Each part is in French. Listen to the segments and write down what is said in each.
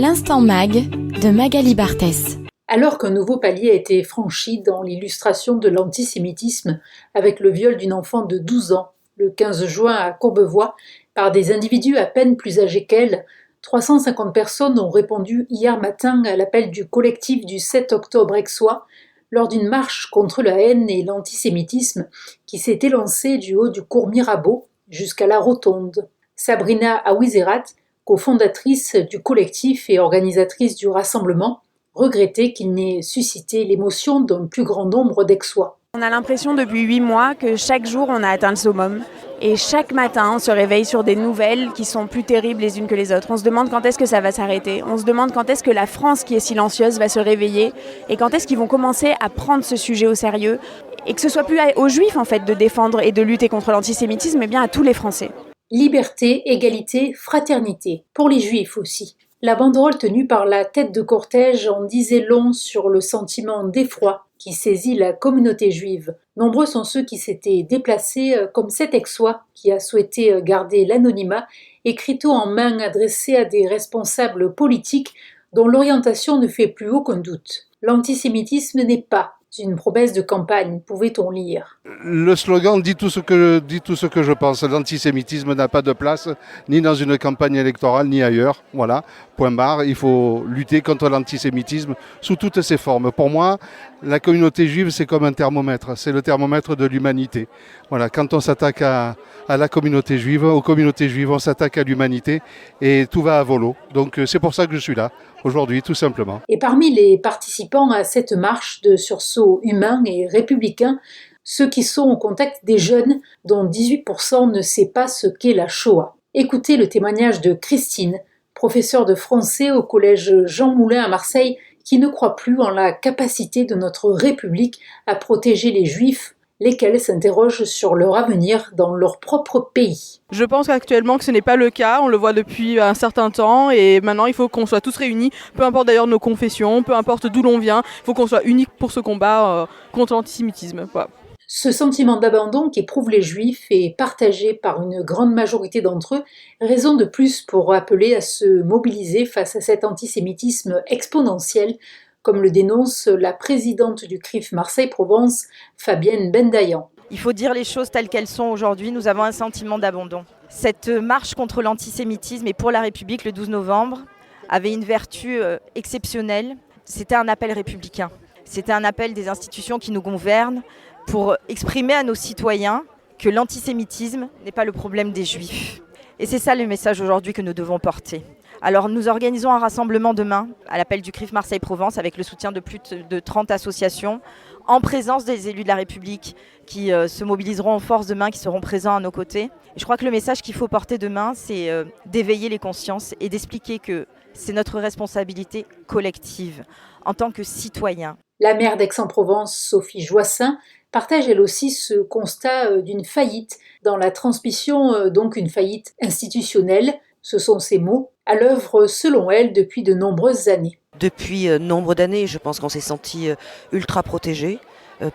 L'Instant Mag de Magali Barthès. Alors qu'un nouveau palier a été franchi dans l'illustration de l'antisémitisme avec le viol d'une enfant de 12 ans, le 15 juin à Courbevoie, par des individus à peine plus âgés qu'elle, 350 personnes ont répondu hier matin à l'appel du collectif du 7 octobre aixois lors d'une marche contre la haine et l'antisémitisme qui s'est élancée du haut du cours Mirabeau jusqu'à la Rotonde. Sabrina Aouizerat, cofondatrice du collectif et organisatrice du rassemblement, regrettait qu'il n'ait suscité l'émotion d'un plus grand nombre d'Aixois. On a l'impression depuis 8 mois que chaque jour on a atteint le summum. Et chaque matin on se réveille sur des nouvelles qui sont plus terribles les unes que les autres. On se demande quand est-ce que ça va s'arrêter. On se demande quand est-ce que la France qui est silencieuse va se réveiller. Et quand est-ce qu'ils vont commencer à prendre ce sujet au sérieux. Et que ce soit plus aux Juifs en fait de défendre et de lutter contre l'antisémitisme, mais bien à tous les Français. Liberté, égalité, fraternité. Pour les Juifs aussi. La banderole tenue par la tête de cortège en disait long sur le sentiment d'effroi qui saisit la communauté juive. Nombreux sont ceux qui s'étaient déplacés, comme cet Aixois qui a souhaité garder l'anonymat, écriteau en main adressé à des responsables politiques dont l'orientation ne fait plus aucun doute. L'antisémitisme n'est pas une promesse de campagne, pouvait-on lire. Le slogan dit tout ce que je pense. L'antisémitisme n'a pas de place, ni dans une campagne électorale, ni ailleurs. Voilà, point barre. Il faut lutter contre l'antisémitisme sous toutes ses formes. Pour moi, la communauté juive, c'est comme un thermomètre. C'est le thermomètre de l'humanité. Voilà, quand on s'attaque à la communauté juive, aux communautés juives, on s'attaque à l'humanité et tout va à volo. Donc c'est pour ça que je suis là, aujourd'hui, tout simplement. Et parmi les participants à cette marche de sursaut humain et républicain, ceux qui sont au contact des jeunes, dont 18% ne sait pas ce qu'est la Shoah. Écoutez le témoignage de Christine, professeure de français au collège Jean Moulin à Marseille, qui ne croit plus en la capacité de notre République à protéger les Juifs, lesquels s'interrogent sur leur avenir dans leur propre pays. Je pense actuellement que ce n'est pas le cas, on le voit depuis un certain temps et maintenant il faut qu'on soit tous réunis, peu importe d'ailleurs nos confessions, peu importe d'où l'on vient, il faut qu'on soit unis pour ce combat contre l'antisémitisme. Voilà. Ce sentiment d'abandon qu'éprouvent les Juifs est partagé par une grande majorité d'entre eux, raison de plus pour appeler à se mobiliser face à cet antisémitisme exponentiel, comme le dénonce la présidente du CRIF Marseille-Provence, Fabienne Bendayan. Il faut dire les choses telles qu'elles sont aujourd'hui, nous avons un sentiment d'abandon. Cette marche contre l'antisémitisme et pour la République le 12 novembre avait une vertu exceptionnelle, c'était un appel républicain. C'était un appel des institutions qui nous gouvernent pour exprimer à nos citoyens que l'antisémitisme n'est pas le problème des Juifs. Et c'est ça le message aujourd'hui que nous devons porter. Alors nous organisons un rassemblement demain à l'appel du CRIF Marseille-Provence avec le soutien de plus de 30 associations en présence des élus de la République qui se mobiliseront en force demain, qui seront présents à nos côtés. Et je crois que le message qu'il faut porter demain, c'est d'éveiller les consciences et d'expliquer que c'est notre responsabilité collective en tant que citoyens. La maire d'Aix-en-Provence, Sophie Joissin, partage elle aussi ce constat d'une faillite dans la transmission, donc une faillite institutionnelle, ce sont ses mots, à l'œuvre selon elle depuis de nombreuses années. Depuis nombre d'années, je pense qu'on s'est senti ultra protégé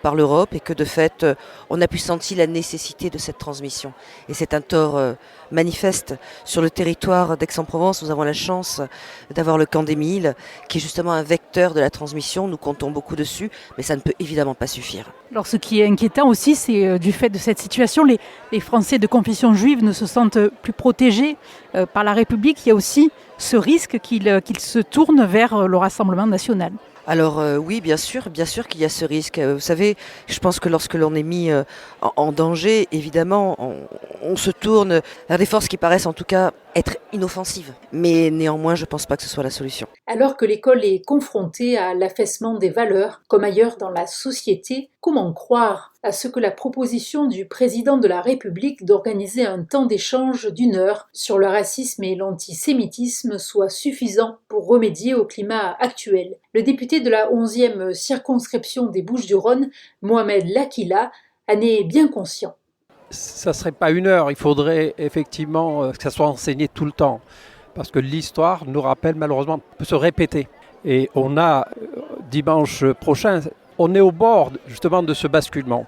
par l'Europe et que de fait, on a pu sentir la nécessité de cette transmission. Et c'est un tort manifeste. Sur le territoire d'Aix-en-Provence, nous avons la chance d'avoir le camp d'Émile, qui est justement un vecteur de la transmission. Nous comptons beaucoup dessus, mais ça ne peut évidemment pas suffire. Alors ce qui est inquiétant aussi, c'est du fait de cette situation, les Français de confession juive ne se sentent plus protégés par la République. Il y a aussi ce risque qu'ils se tournent vers le Rassemblement national. Alors oui, bien sûr qu'il y a ce risque. Vous savez, je pense que lorsque l'on est mis en danger, évidemment, on se tourne vers des forces qui paraissent en tout cas être inoffensives. Mais néanmoins, je ne pense pas que ce soit la solution. Alors que l'école est confrontée à l'affaissement des valeurs, comme ailleurs dans la société, comment croire à ce que la proposition du président de la République d'organiser un temps d'échange d'1 heure sur le racisme et l'antisémitisme soit suffisant pour remédier au climat actuel? Le député de la 11e circonscription des Bouches-du-Rhône, Mohamed Lakila, en est bien conscient. Ça ne serait pas 1 heure, il faudrait effectivement que ça soit enseigné tout le temps. Parce que l'histoire nous rappelle malheureusement, peut se répéter. Et on a, dimanche prochain, on est au bord justement de ce basculement.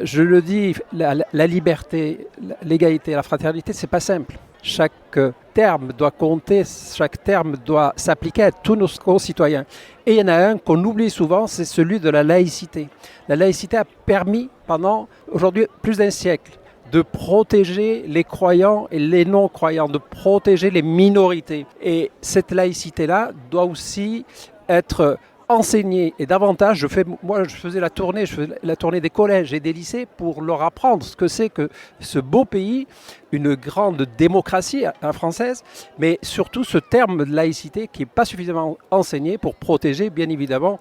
Je le dis, la liberté, l'égalité, la fraternité, c'est pas simple. chaque terme doit compter, chaque terme doit s'appliquer à tous nos concitoyens. Et il y en a un qu'on oublie souvent, c'est celui de la laïcité. La laïcité a permis pendant aujourd'hui plus d'un siècle de protéger les croyants et les non-croyants, de protéger les minorités. Et cette laïcité-là doit aussi être enseignée. Et davantage, moi je faisais la tournée des collèges et des lycées pour leur apprendre ce que c'est que ce beau pays, une grande démocratie française, mais surtout ce terme de laïcité qui n'est pas suffisamment enseigné pour protéger bien évidemment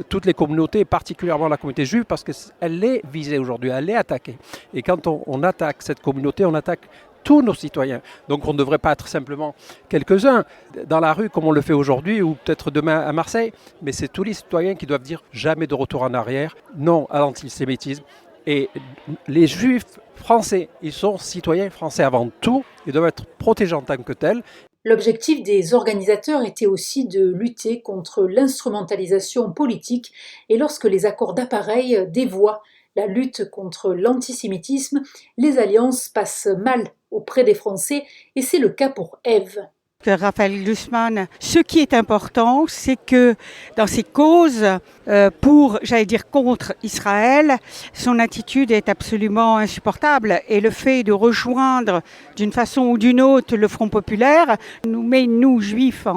toutes les communautés, particulièrement la communauté juive, parce qu'elle est visée aujourd'hui, elle est attaquée. Et quand on attaque cette communauté, on attaque tous nos citoyens. Donc on ne devrait pas être simplement quelques-uns dans la rue comme on le fait aujourd'hui ou peut-être demain à Marseille, mais c'est tous les citoyens qui doivent dire jamais de retour en arrière, non à l'antisémitisme. Et les juifs français, ils sont citoyens français avant tout, ils doivent être protégés en tant que tels. L'objectif des organisateurs était aussi de lutter contre l'instrumentalisation politique et lorsque les accords d'appareil dévoient la lutte contre l'antisémitisme, les alliances passent mal auprès des Français et c'est le cas pour Ève. Raphaël Glucksmann, ce qui est important, c'est que dans ses causes contre Israël, son attitude est absolument insupportable et le fait de rejoindre d'une façon ou d'une autre le Front populaire nous met, nous, juifs,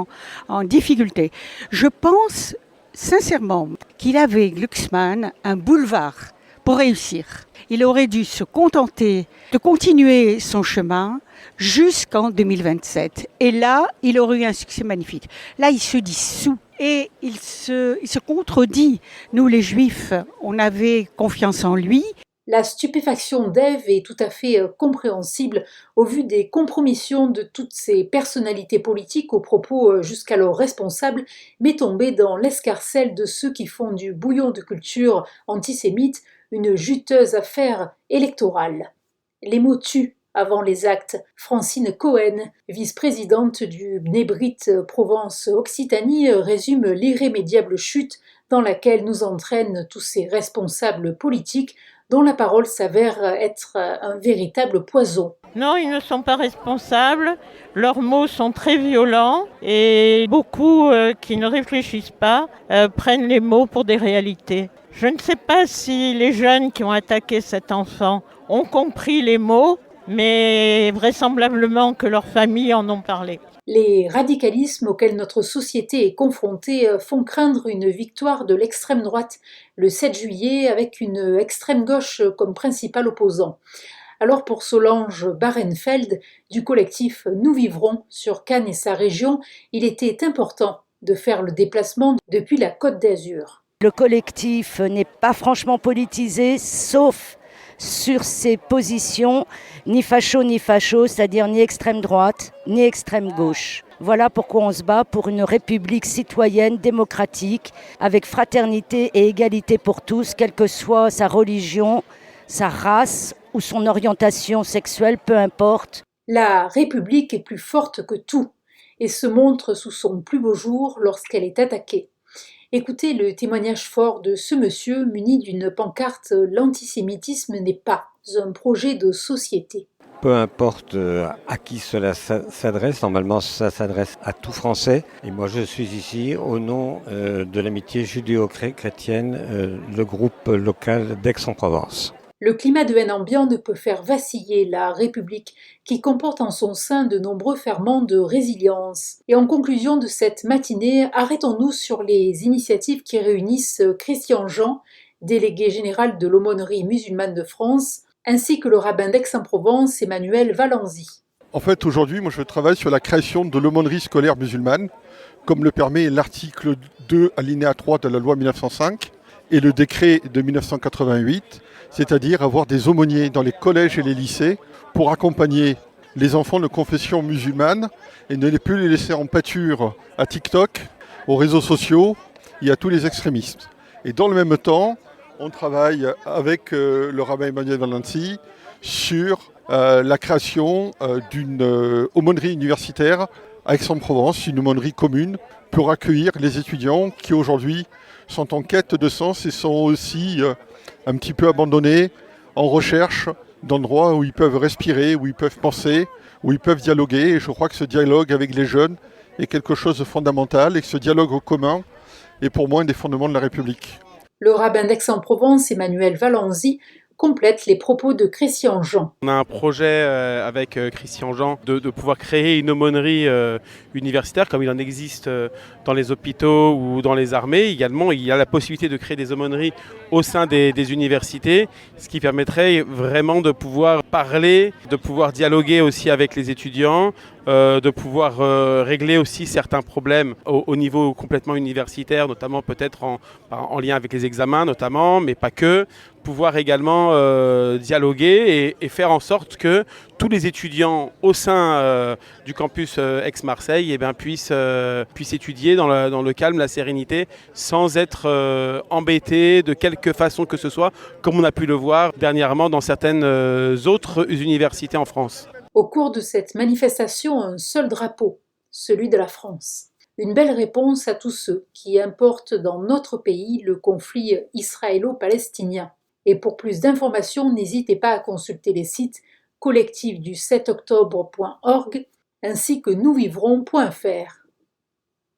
en difficulté. Je pense sincèrement qu'il avait, Glucksmann, un boulevard pour réussir. Il aurait dû se contenter de continuer son chemin jusqu'en 2027. Et là, il aurait eu un succès magnifique. Là, il se dissout et il se contredit. Nous, les Juifs, on avait confiance en lui. La stupéfaction d'Ève est tout à fait compréhensible au vu des compromissions de toutes ces personnalités politiques aux propos jusqu'alors responsables, mais tombées dans l'escarcelle de ceux qui font du bouillon de culture antisémite une juteuse affaire électorale. Les mots tuent avant les actes. Francine Cohen, vice-présidente du Bnebrit Provence-Occitanie, résume l'irrémédiable chute dans laquelle nous entraînent tous ces responsables politiques dont la parole s'avère être un véritable poison. Non, ils ne sont pas responsables, leurs mots sont très violents et beaucoup qui ne réfléchissent pas prennent les mots pour des réalités. Je ne sais pas si les jeunes qui ont attaqué cet enfant ont compris les mots, mais vraisemblablement que leurs familles en ont parlé. Les radicalismes auxquels notre société est confrontée font craindre une victoire de l'extrême droite le 7 juillet avec une extrême gauche comme principal opposant. Alors pour Solange Barenfeld du collectif Nous Vivrons sur Cannes et sa région, il était important de faire le déplacement depuis la Côte d'Azur. Le collectif n'est pas franchement politisé, sauf sur ses positions, ni facho, c'est-à-dire ni extrême droite, ni extrême gauche. Voilà pourquoi on se bat pour une république citoyenne, démocratique, avec fraternité et égalité pour tous, quelle que soit sa religion, sa race ou son orientation sexuelle, peu importe. La République est plus forte que tout et se montre sous son plus beau jour lorsqu'elle est attaquée. Écoutez le témoignage fort de ce monsieur muni d'une pancarte « L'antisémitisme n'est pas un projet de société ». Peu importe à qui cela s'adresse, normalement ça s'adresse à tout Français. Et moi je suis ici au nom de l'amitié judéo-chrétienne, le groupe local d'Aix-en-Provence. Le climat de haine ambiant ne peut faire vaciller la République qui comporte en son sein de nombreux ferments de résilience. Et en conclusion de cette matinée, arrêtons-nous sur les initiatives qui réunissent Christian Jean, délégué général de l'aumônerie musulmane de France, ainsi que le rabbin d'Aix-en-Provence, Emmanuel Valenzy. En fait, aujourd'hui, moi je travaille sur la création de l'aumônerie scolaire musulmane, comme le permet l'article 2, alinéa 3 de la loi 1905 et le décret de 1988, c'est-à-dire avoir des aumôniers dans les collèges et les lycées pour accompagner les enfants de confession musulmane et ne plus les laisser en pâture à TikTok, aux réseaux sociaux et à tous les extrémistes. Et dans le même temps, on travaille avec le rabbin Emmanuel Valenzy sur la création d'une aumônerie universitaire à Aix-en-Provence, une aumônerie commune pour accueillir les étudiants qui aujourd'hui sont en quête de sens et sont aussi un petit peu abandonnés, en recherche d'endroits où ils peuvent respirer, où ils peuvent penser, où ils peuvent dialoguer. Et je crois que ce dialogue avec les jeunes est quelque chose de fondamental et que ce dialogue au commun est pour moi un des fondements de la République. Le rabbin d'Aix-en-Provence, Emmanuel Valenzy, complète les propos de Christian Jean. On a un projet avec Christian Jean de pouvoir créer une aumônerie universitaire comme il en existe dans les hôpitaux ou dans les armées. Également, il y a la possibilité de créer des aumôneries au sein des universités, ce qui permettrait vraiment de pouvoir parler, de pouvoir dialoguer aussi avec les étudiants, de pouvoir régler aussi certains problèmes au niveau complètement universitaire, notamment peut-être en lien avec les examens notamment, mais pas que. Pouvoir également dialoguer et faire en sorte que tous les étudiants au sein du campus Aix-Marseille puissent étudier dans le calme, la sérénité, sans être embêtés de quelque façon que ce soit, comme on a pu le voir dernièrement dans certaines autres universités en France. Au cours de cette manifestation, un seul drapeau, celui de la France. Une belle réponse à tous ceux qui importent dans notre pays le conflit israélo-palestinien. Et pour plus d'informations, n'hésitez pas à consulter les sites collectifsdu7octobre.org ainsi que nousvivrons.fr.